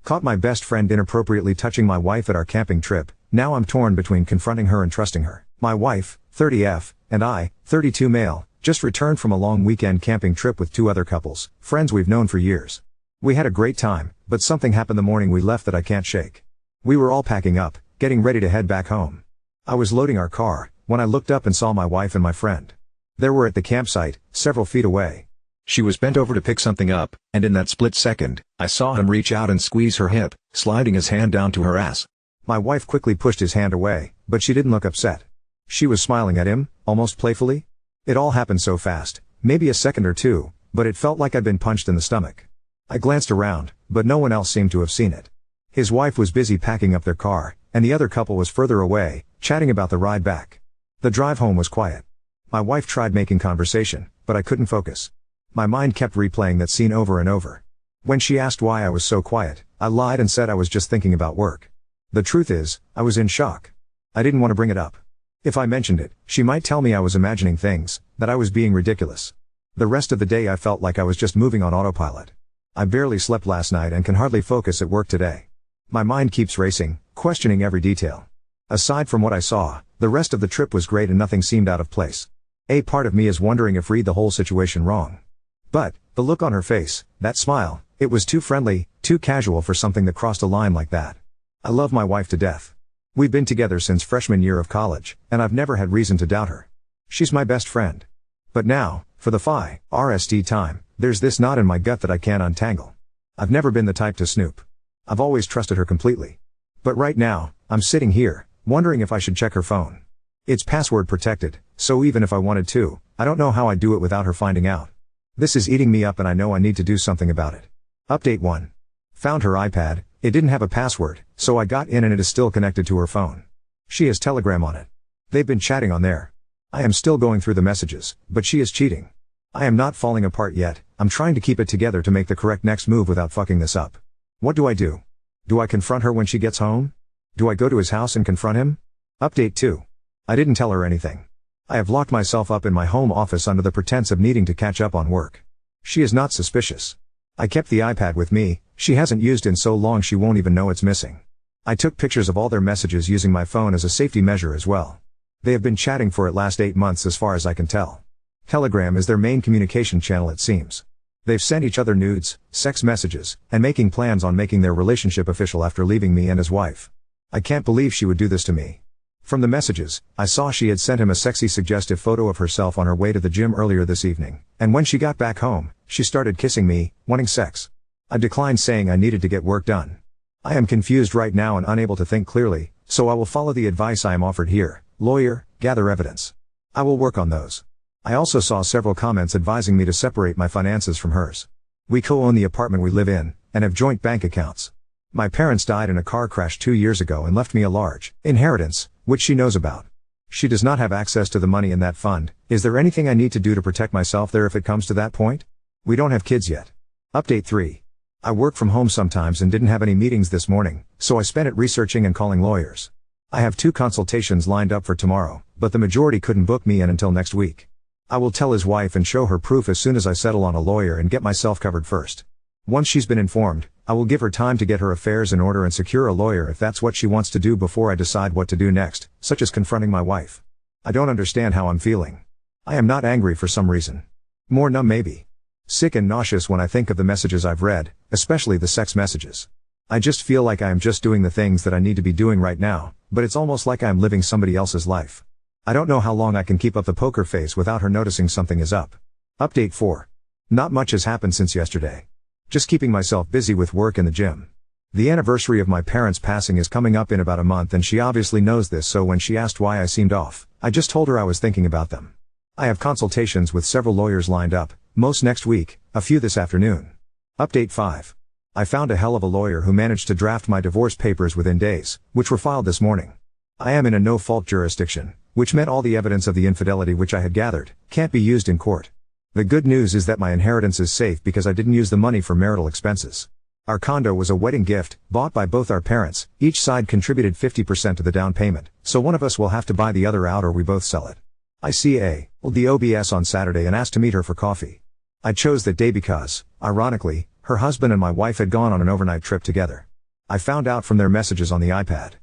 Caught my best friend inappropriately touching my wife at our camping trip. Now I'm torn between confronting her and trusting her. My wife, 30F, and I, 32 male, just returned from a long weekend camping trip with 2 other couples, friends we've known for years. We had a great time, but something happened the morning we left that I can't shake. We were all packing up, getting ready to head back home. I was loading our car, when I looked up and saw my wife and my friend. They were at the campsite, several feet away. She was bent over to pick something up, and in that split second, I saw him reach out and squeeze her hip, sliding his hand down to her ass. My wife quickly pushed his hand away, but she didn't look upset. She was smiling at him, almost playfully. It all happened so fast, maybe a second or two, but it felt like I'd been punched in the stomach. I glanced around, but no one else seemed to have seen it. His wife was busy packing up their car, and the other couple was further away, chatting about the ride back. The drive home was quiet. My wife tried making conversation, but I couldn't focus. My mind kept replaying that scene over and over. When she asked why I was so quiet, I lied and said I was just thinking about work. The truth is, I was in shock. I didn't want to bring it up. If I mentioned it, she might tell me I was imagining things, that I was being ridiculous. The rest of the day I felt like I was just moving on autopilot. I barely slept last night and can hardly focus at work today. My mind keeps racing, questioning every detail. Aside from what I saw, the rest of the trip was great and nothing seemed out of place. A part of me is wondering if read the whole situation wrong. But, the look on her face, that smile, it was too friendly, too casual for something that crossed a line like that. I love my wife to death. We've been together since freshman year of college, and I've never had reason to doubt her. She's my best friend. But now, for the RST time, there's this knot in my gut that I can't untangle. I've never been the type to snoop. I've always trusted her completely. But right now, I'm sitting here, wondering if I should check her phone. It's password protected, so even if I wanted to, I don't know how I'd do it without her finding out. This is eating me up and I know I need to do something about it. Update 1. Found her iPad, it didn't have a password, so I got in and it is still connected to her phone. She has Telegram on it. They've been chatting on there. I am still going through the messages, but she is cheating. I am not falling apart yet, I'm trying to keep it together to make the correct next move without fucking this up. What do I do? Do I confront her when she gets home? Do I go to his house and confront him? Update 2. I didn't tell her anything. I have locked myself up in my home office under the pretense of needing to catch up on work. She is not suspicious. I kept the iPad with me, she hasn't used in so long she won't even know it's missing. I took pictures of all their messages using my phone as a safety measure as well. They have been chatting for at last 8 months as far as I can tell. Telegram is their main communication channel it seems. They've sent each other nudes, sex messages, and making plans on making their relationship official after leaving me and his wife. I can't believe she would do this to me. From the messages, I saw she had sent him a sexy suggestive photo of herself on her way to the gym earlier this evening, and when she got back home, she started kissing me, wanting sex. I declined saying I needed to get work done. I am confused right now and unable to think clearly, so I will follow the advice I am offered here, lawyer, gather evidence. I will work on those. I also saw several comments advising me to separate my finances from hers. We co-own the apartment we live in, and have joint bank accounts. My parents died in a car crash 2 years ago and left me a large inheritance, which she knows about. She does not have access to the money in that fund. Is there anything I need to do to protect myself there if it comes to that point? We don't have kids yet. Update 3. I work from home sometimes and didn't have any meetings this morning, so I spent it researching and calling lawyers. I have 2 consultations lined up for tomorrow, but the majority couldn't book me in until next week. I will tell his wife and show her proof as soon as I settle on a lawyer and get myself covered first. Once she's been informed, I will give her time to get her affairs in order and secure a lawyer if that's what she wants to do before I decide what to do next, such as confronting my wife. I don't understand how I'm feeling. I am not angry for some reason. More numb maybe. Sick and nauseous when I think of the messages I've read, especially the sex messages. I just feel like I am just doing the things that I need to be doing right now, but it's almost like I am living somebody else's life. I don't know how long I can keep up the poker face without her noticing something is up. Update 4. Not much has happened since yesterday. Just keeping myself busy with work in the gym. The anniversary of my parents' passing is coming up in about a month and she obviously knows this, so when she asked why I seemed off, I just told her I was thinking about them. I have consultations with several lawyers lined up, most next week, a few this afternoon. Update 5. I found a hell of a lawyer who managed to draft my divorce papers within days, which were filed this morning. I am in a no-fault jurisdiction, which meant all the evidence of the infidelity which I had gathered can't be used in court. The good news is that my inheritance is safe because I didn't use the money for marital expenses. Our condo was a wedding gift, bought by both our parents, each side contributed 50% to the down payment, so one of us will have to buy the other out or we both sell it. I see the OBS on Saturday and asked to meet her for coffee. I chose that day because, ironically, her husband and my wife had gone on an overnight trip together. I found out from their messages on the iPad.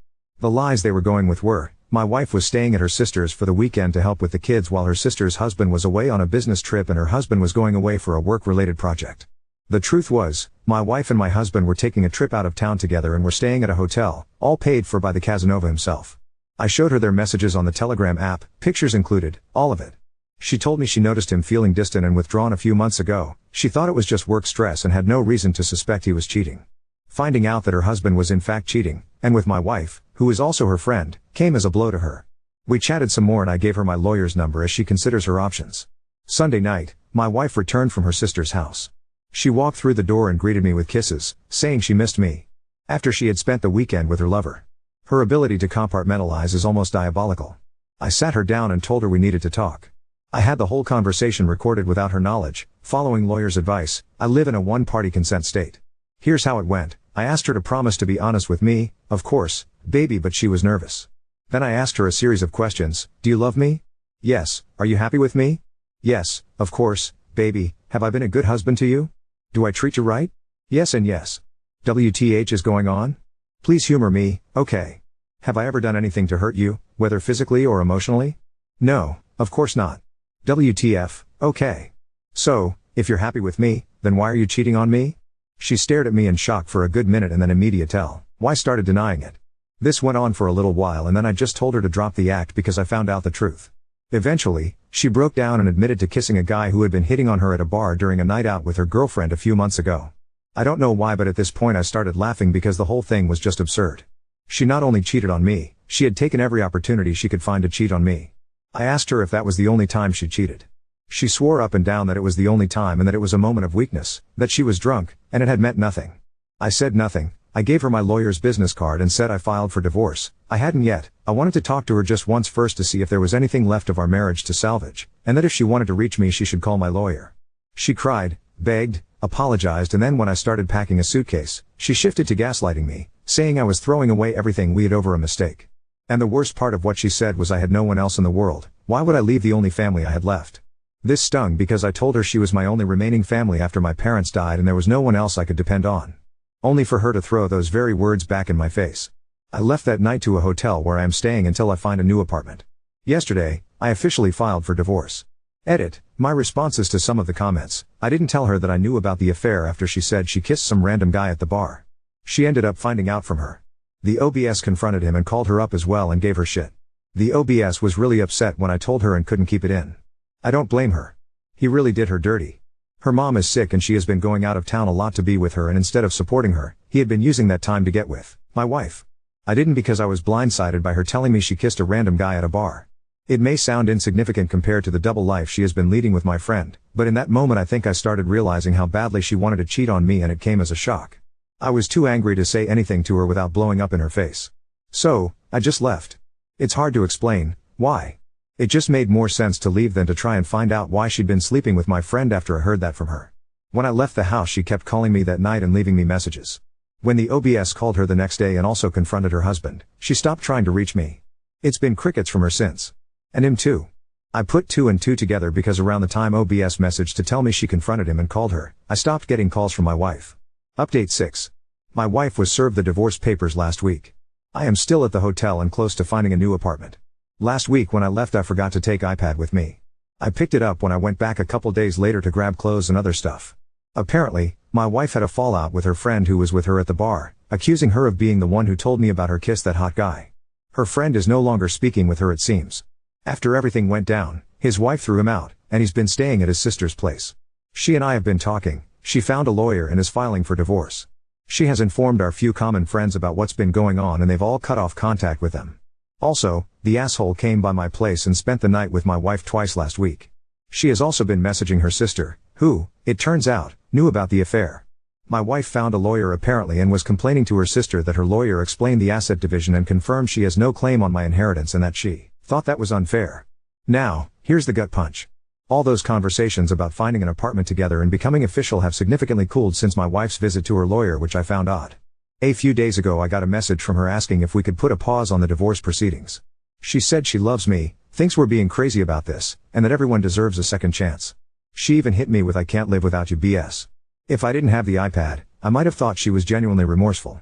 The lies they were going with were, my wife was staying at her sister's for the weekend to help with the kids while her sister's husband was away on a business trip and her husband was going away for a work-related project. The truth was, my wife and my husband were taking a trip out of town together and were staying at a hotel, all paid for by the Casanova himself. I showed her their messages on the Telegram app, pictures included, all of it. She told me she noticed him feeling distant and withdrawn a few months ago. She thought it was just work stress and had no reason to suspect he was cheating. Finding out that her husband was in fact cheating, and with my wife, who is also her friend, came as a blow to her. We chatted some more and I gave her my lawyer's number as she considers her options. Sunday night, my wife returned from her sister's house. She walked through the door and greeted me with kisses, saying she missed me. After she had spent the weekend with her lover. Her ability to compartmentalize is almost diabolical. I sat her down and told her we needed to talk. I had the whole conversation recorded without her knowledge. Following lawyer's advice, I live in a one-party consent state. Here's how it went. I asked her to promise to be honest with me, of course, baby, but she was nervous. Then I asked her a series of questions. Do you love me? Yes. Are you happy with me? Yes, of course, baby. Have I been a good husband to you? Do I treat you right? Yes and yes. WTH is going on? Please humor me, okay. Have I ever done anything to hurt you, whether physically or emotionally? No, of course not. WTF, okay. So, if you're happy with me, then why are you cheating on me? She stared at me in shock for a good minute and then why started denying it. This went on for a little while and then I just told her to drop the act because I found out the truth. Eventually, she broke down and admitted to kissing a guy who had been hitting on her at a bar during a night out with her girlfriend a few months ago. I don't know why, but at this point I started laughing because the whole thing was just absurd. She not only cheated on me, she had taken every opportunity she could find to cheat on me. I asked her if that was the only time she cheated. She swore up and down that it was the only time and that it was a moment of weakness, that she was drunk, and it had meant nothing. I said nothing. I gave her my lawyer's business card and said I filed for divorce. I hadn't yet. I wanted to talk to her just once first to see if there was anything left of our marriage to salvage, and that if she wanted to reach me she should call my lawyer. She cried, begged, apologized, and then when I started packing a suitcase, she shifted to gaslighting me, saying I was throwing away everything we had over a mistake. And the worst part of what she said was I had no one else in the world. Why would I leave the only family I had left? This stung because I told her she was my only remaining family after my parents died and there was no one else I could depend on. Only for her to throw those very words back in my face. I left that night to a hotel where I am staying until I find a new apartment. Yesterday, I officially filed for divorce. Edit. My responses to some of the comments. I didn't tell her that I knew about the affair after she said she kissed some random guy at the bar. She ended up finding out from her. The OBS confronted him and called her up as well and gave her shit. The OBS was really upset when I told her and couldn't keep it in. I don't blame her. He really did her dirty. Her mom is sick and she has been going out of town a lot to be with her, and instead of supporting her, he had been using that time to get with my wife. I didn't because I was blindsided by her telling me she kissed a random guy at a bar. It may sound insignificant compared to the double life she has been leading with my friend, but in that moment I think I started realizing how badly she wanted to cheat on me, and it came as a shock. I was too angry to say anything to her without blowing up in her face. So, I just left. It's hard to explain why. It just made more sense to leave than to try and find out why she'd been sleeping with my friend after I heard that from her. When I left the house she kept calling me that night and leaving me messages. When the OBS called her the next day and also confronted her husband, she stopped trying to reach me. It's been crickets from her since. And him too. I put 2 and 2 together because around the time OBS messaged to tell me she confronted him and called her, I stopped getting calls from my wife. Update 6. My wife was served the divorce papers last week. I am still at the hotel and close to finding a new apartment. Last week when I left I forgot to take iPad with me. I picked it up when I went back a couple days later to grab clothes and other stuff. Apparently, my wife had a fallout with her friend who was with her at the bar, accusing her of being the one who told me about her kiss that hot guy. Her friend is no longer speaking with her, it seems. After everything went down, his wife threw him out, and he's been staying at his sister's place. She and I have been talking. She found a lawyer and is filing for divorce. She has informed our few common friends about what's been going on and they've all cut off contact with them. Also, the asshole came by my place and spent the night with my wife twice last week. She has also been messaging her sister, who, it turns out, knew about the affair. My wife found a lawyer apparently and was complaining to her sister that her lawyer explained the asset division and confirmed she has no claim on my inheritance and that she thought that was unfair. Now, here's the gut punch. All those conversations about finding an apartment together and becoming official have significantly cooled since my wife's visit to her lawyer, which I found odd. A few days ago I got a message from her asking if we could put a pause on the divorce proceedings. She said she loves me, thinks we're being crazy about this, and that everyone deserves a second chance. She even hit me with "I can't live without you" BS. If I didn't have the iPad, I might have thought she was genuinely remorseful.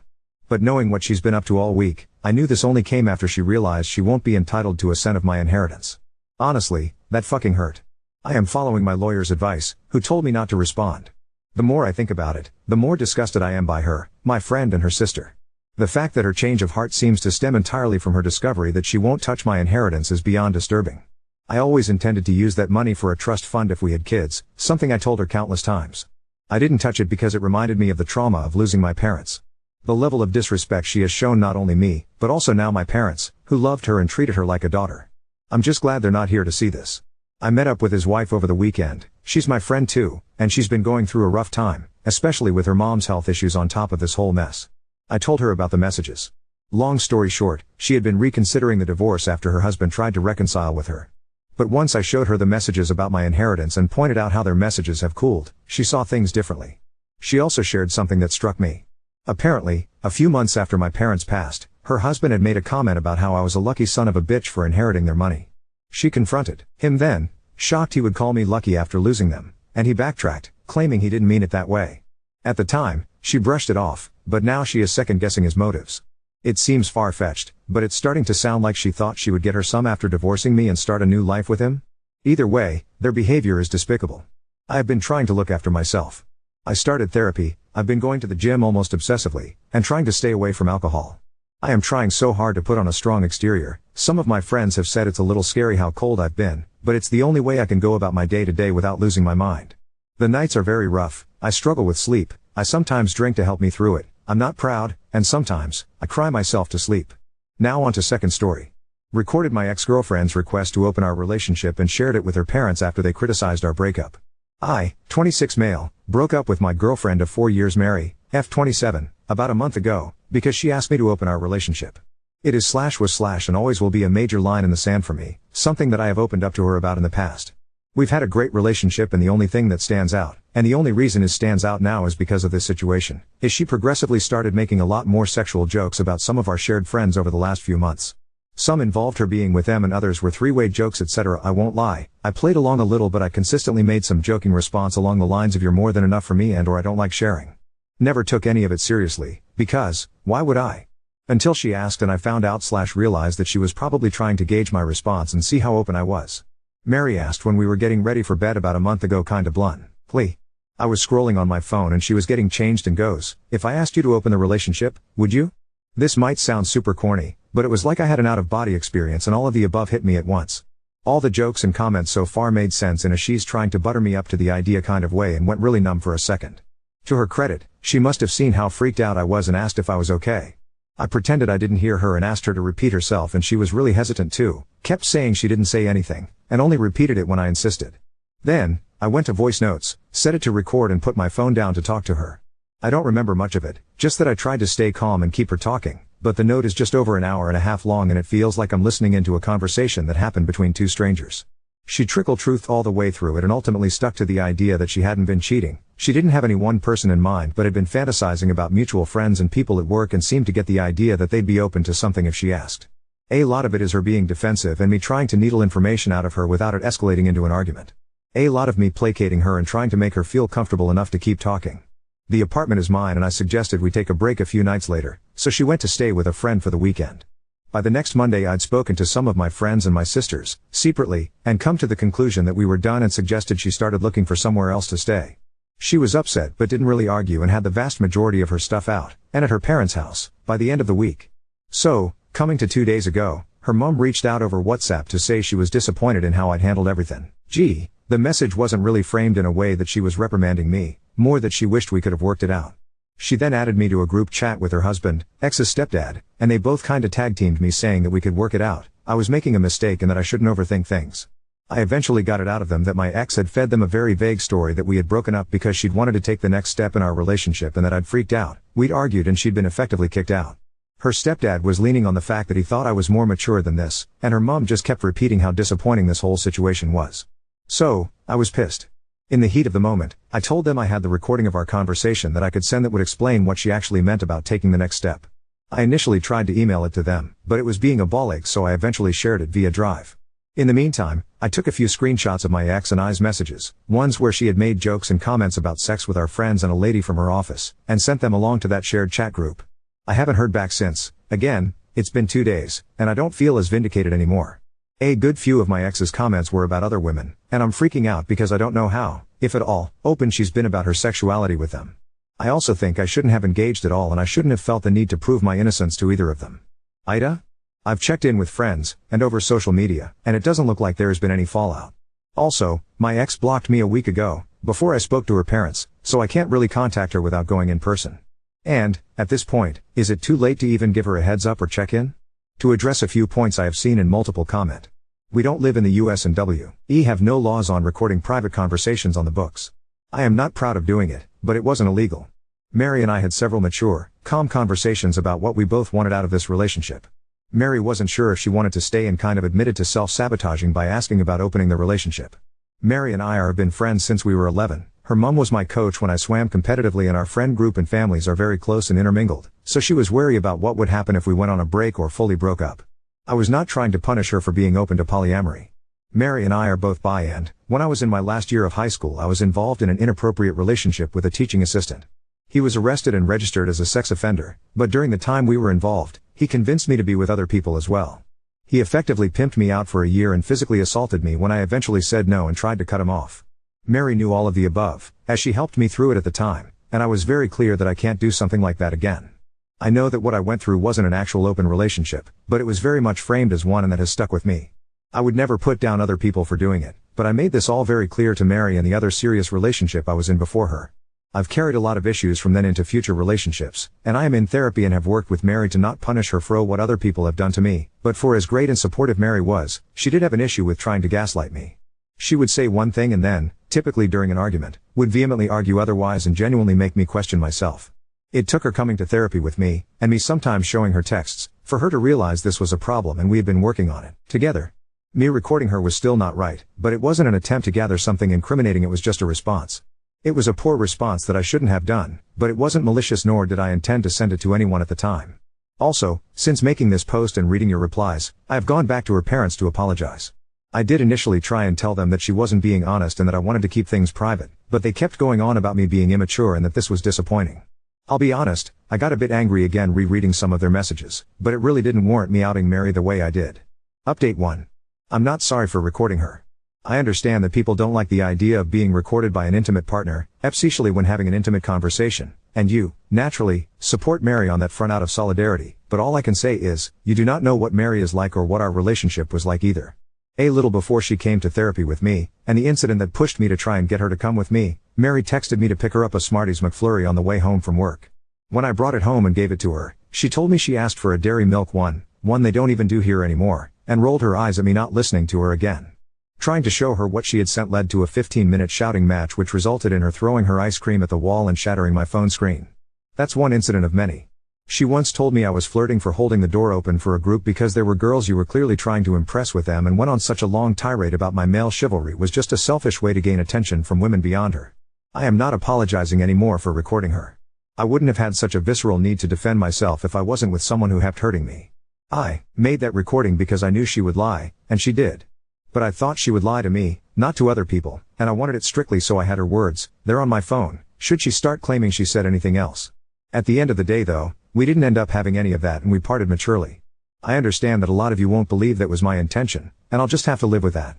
But knowing what she's been up to all week, I knew this only came after she realized she won't be entitled to a cent of my inheritance. Honestly, that fucking hurt. I am following my lawyer's advice, who told me not to respond. The more I think about it, the more disgusted I am by her, my friend and her sister. The fact that her change of heart seems to stem entirely from her discovery that she won't touch my inheritance is beyond disturbing. I always intended to use that money for a trust fund if we had kids, something I told her countless times. I didn't touch it because it reminded me of the trauma of losing my parents. The level of disrespect she has shown not only me, but also now my parents, who loved her and treated her like a daughter. I'm just glad they're not here to see this. I met up with his wife over the weekend. She's my friend too, and she's been going through a rough time, especially with her mom's health issues on top of this whole mess. I told her about the messages. Long story short, she had been reconsidering the divorce after her husband tried to reconcile with her. But once I showed her the messages about my inheritance and pointed out how their messages have cooled, she saw things differently. She also shared something that struck me. Apparently, a few months after my parents passed, her husband had made a comment about how I was a lucky son of a bitch for inheriting their money. She confronted him then, shocked he would call me lucky after losing them, and he backtracked, claiming he didn't mean it that way. At the time, she brushed it off, but now she is second-guessing his motives. It seems far-fetched, but it's starting to sound like she thought she would get her some after divorcing me and start a new life with him. Either way, their behavior is despicable. I have been trying to look after myself. I started therapy, I've been going to the gym almost obsessively, and trying to stay away from alcohol. I am trying so hard to put on a strong exterior. Some of my friends have said it's a little scary how cold I've been, but it's the only way I can go about my day-to-day without losing my mind. The nights are very rough, I struggle with sleep, I sometimes drink to help me through it, I'm not proud, and sometimes, I cry myself to sleep. Now on to second story. Recorded my ex-girlfriend's request to open our relationship and shared it with her parents after they criticized our breakup. I, 26 male, broke up with my girlfriend of 4 years Mary, F27, about a month ago, because she asked me to open our relationship. It is /was/ and always will be a major line in the sand for me, something that I have opened up to her about in the past. We've had a great relationship and the only thing that stands out, and the only reason it stands out now is because of this situation, is she progressively started making a lot more sexual jokes about some of our shared friends over the last few months. Some involved her being with them and others were three-way jokes etc. I won't lie, I played along a little but I consistently made some joking response along the lines of you're more than enough for me and or I don't like sharing. Never took any of it seriously, because, why would I? Until she asked and I found out/realized that she was probably trying to gauge my response and see how open I was. Mary asked when we were getting ready for bed about a month ago kinda bluntly. I was scrolling on my phone and she was getting changed and goes, if I asked you to open the relationship, would you? This might sound super corny, but it was like I had an out-of-body experience and all of the above hit me at once. All the jokes and comments so far made sense in a she's trying to butter me up to the idea kind of way and went really numb for a second. To her credit, she must have seen how freaked out I was and asked if I was okay. I pretended I didn't hear her and asked her to repeat herself and she was really hesitant too, kept saying she didn't say anything, and only repeated it when I insisted. Then, I went to voice notes, set it to record and put my phone down to talk to her. I don't remember much of it, just that I tried to stay calm and keep her talking, but the note is just over an hour and a half long and it feels like I'm listening into a conversation that happened between two strangers. She trickled truth all the way through it and ultimately stuck to the idea that she hadn't been cheating. She didn't have any one person in mind but had been fantasizing about mutual friends and people at work and seemed to get the idea that they'd be open to something if she asked. A lot of it is her being defensive and me trying to needle information out of her without it escalating into an argument. A lot of me placating her and trying to make her feel comfortable enough to keep talking. The apartment is mine and I suggested we take a break a few nights later, so she went to stay with a friend for the weekend. By the next Monday I'd spoken to some of my friends and my sisters, secretly, and come to the conclusion that we were done and suggested she started looking for somewhere else to stay. She was upset but didn't really argue and had the vast majority of her stuff out, and at her parents' house, by the end of the week. So, coming to 2 days ago, her mom reached out over WhatsApp to say she was disappointed in how I'd handled everything. Gee, the message wasn't really framed in a way that she was reprimanding me, more that she wished we could have worked it out. She then added me to a group chat with her husband, ex's stepdad, and they both kinda tag-teamed me saying that we could work it out, I was making a mistake and that I shouldn't overthink things. I eventually got it out of them that my ex had fed them a very vague story that we had broken up because she'd wanted to take the next step in our relationship and that I'd freaked out, we'd argued and she'd been effectively kicked out. Her stepdad was leaning on the fact that he thought I was more mature than this, and her mom just kept repeating how disappointing this whole situation was. So, I was pissed. In the heat of the moment, I told them I had the recording of our conversation that I could send that would explain what she actually meant about taking the next step. I initially tried to email it to them, but it was being a ball ache so I eventually shared it via Drive. In the meantime, I took a few screenshots of my ex and I's messages, ones where she had made jokes and comments about sex with our friends and a lady from her office, and sent them along to that shared chat group. I haven't heard back since. Again, it's been 2 days, and I don't feel as vindicated anymore. A good few of my ex's comments were about other women, and I'm freaking out because I don't know how, if at all, open she's been about her sexuality with them. I also think I shouldn't have engaged at all, and I shouldn't have felt the need to prove my innocence to either of them. Ida? I've checked in with friends, and over social media, and it doesn't look like there's been any fallout. Also, my ex blocked me a week ago, before I spoke to her parents, so I can't really contact her without going in person. And, at this point, is it too late to even give her a heads up or check in? To address a few points I have seen in multiple comment. We don't live in the US and we have no laws on recording private conversations on the books. I am not proud of doing it, but it wasn't illegal. Mary and I had several mature, calm conversations about what we both wanted out of this relationship. Mary wasn't sure if she wanted to stay and kind of admitted to self-sabotaging by asking about opening the relationship. Mary and I have been friends since we were 11. Her mom was my coach when I swam competitively, and our friend group and families are very close and intermingled, so she was wary about what would happen if we went on a break or fully broke up. I was not trying to punish her for being open to polyamory. Mary and I are both bi, and when I was in my last year of high school I was involved in an inappropriate relationship with a teaching assistant. He was arrested and registered as a sex offender, but during the time we were involved, he convinced me to be with other people as well. He effectively pimped me out for a year and physically assaulted me when I eventually said no and tried to cut him off. Mary knew all of the above, as she helped me through it at the time, and I was very clear that I can't do something like that again. I know that what I went through wasn't an actual open relationship, but it was very much framed as one, and that has stuck with me. I would never put down other people for doing it, but I made this all very clear to Mary and the other serious relationship I was in before her. I've carried a lot of issues from then into future relationships, and I am in therapy and have worked with Mary to not punish her for what other people have done to me, but for as great and supportive Mary was, she did have an issue with trying to gaslight me. She would say one thing and then, typically during an argument, would vehemently argue otherwise and genuinely make me question myself. It took her coming to therapy with me, and me sometimes showing her texts, for her to realize this was a problem, and we had been working on it, together. Me recording her was still not right, but it wasn't an attempt to gather something incriminating, it was just a response. It was a poor response that I shouldn't have done, but it wasn't malicious, nor did I intend to send it to anyone at the time. Also, since making this post and reading your replies, I have gone back to her parents to apologize. I did initially try and tell them that she wasn't being honest and that I wanted to keep things private, but they kept going on about me being immature and that this was disappointing. I'll be honest, I got a bit angry again rereading some of their messages, but it really didn't warrant me outing Mary the way I did. Update 1. I'm not sorry for recording her. I understand that people don't like the idea of being recorded by an intimate partner, especially when having an intimate conversation, and you, naturally, support Mary on that front out of solidarity, but all I can say is, you do not know what Mary is like or what our relationship was like either. A little before she came to therapy with me, and the incident that pushed me to try and get her to come with me, Mary texted me to pick her up a Smarties McFlurry on the way home from work. When I brought it home and gave it to her, she told me she asked for a Dairy Milk one they don't even do here anymore, and rolled her eyes at me not listening to her again. Trying to show her what she had sent led to a 15-minute shouting match which resulted in her throwing her ice cream at the wall and shattering my phone screen. That's one incident of many. She once told me I was flirting for holding the door open for a group because there were girls you were clearly trying to impress with them, and went on such a long tirade about my male chivalry was just a selfish way to gain attention from women beyond her. I am not apologizing anymore for recording her. I wouldn't have had such a visceral need to defend myself if I wasn't with someone who kept hurting me. I made that recording because I knew she would lie, and she did. But I thought she would lie to me, not to other people, and I wanted it strictly so I had her words, there on my phone, should she start claiming she said anything else. At the end of the day though, we didn't end up having any of that and we parted maturely. I understand that a lot of you won't believe that was my intention, and I'll just have to live with that.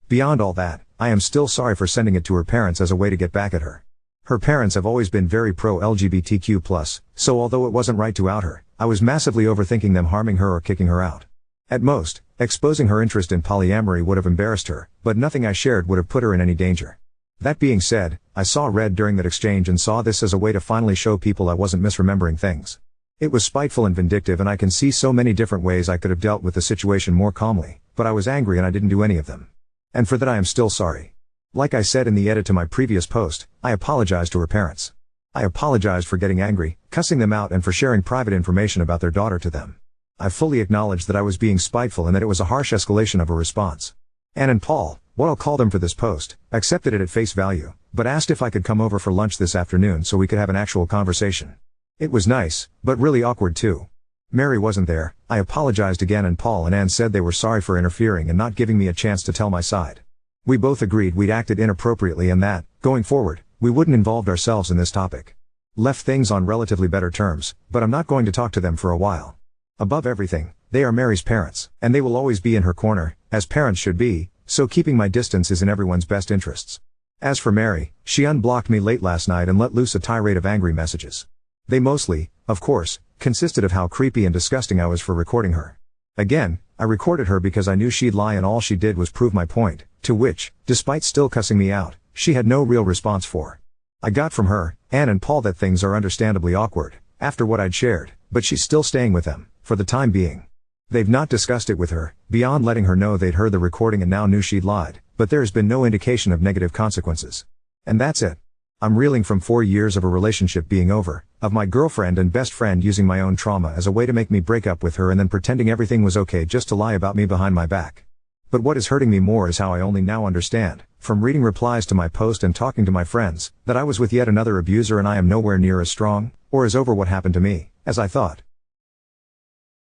Beyond all that, I am still sorry for sending it to her parents as a way to get back at her. Her parents have always been very pro-LGBTQ+, so although it wasn't right to out her, I was massively overthinking them harming her or kicking her out. At most, exposing her interest in polyamory would have embarrassed her, but nothing I shared would have put her in any danger. That being said, I saw red during that exchange and saw this as a way to finally show people I wasn't misremembering things. It was spiteful and vindictive, and I can see so many different ways I could have dealt with the situation more calmly, but I was angry and I didn't do any of them. And for that I am still sorry. Like I said in the edit to my previous post, I apologized to her parents. I apologized for getting angry, cussing them out, and for sharing private information about their daughter to them. I fully acknowledged that I was being spiteful and that it was a harsh escalation of a response. Ann and Paul, what I'll call them for this post, accepted it at face value, but asked if I could come over for lunch this afternoon so we could have an actual conversation. It was nice, but really awkward too. Mary wasn't there. I apologized again, and Paul and Ann said they were sorry for interfering and not giving me a chance to tell my side. We both agreed we'd acted inappropriately and that, going forward, we wouldn't involve ourselves in this topic. Left things on relatively better terms, but I'm not going to talk to them for a while. Above everything, they are Mary's parents, and they will always be in her corner, as parents should be, so keeping my distance is in everyone's best interests. As for Mary, she unblocked me late last night and let loose a tirade of angry messages. They mostly, of course, consisted of how creepy and disgusting I was for recording her. Again, I recorded her because I knew she'd lie and all she did was prove my point, to which, despite still cussing me out, she had no real response for. I got from her, Anne and Paul, that things are understandably awkward, after what I'd shared, but she's still staying with them, for the time being. They've not discussed it with her, beyond letting her know they'd heard the recording and now knew she'd lied, but there has been no indication of negative consequences. And that's it. I'm reeling from 4 years of a relationship being over, of my girlfriend and best friend using my own trauma as a way to make me break up with her and then pretending everything was okay just to lie about me behind my back. But what is hurting me more is how I only now understand, from reading replies to my post and talking to my friends, that I was with yet another abuser and I am nowhere near as strong, or as over what happened to me, as I thought.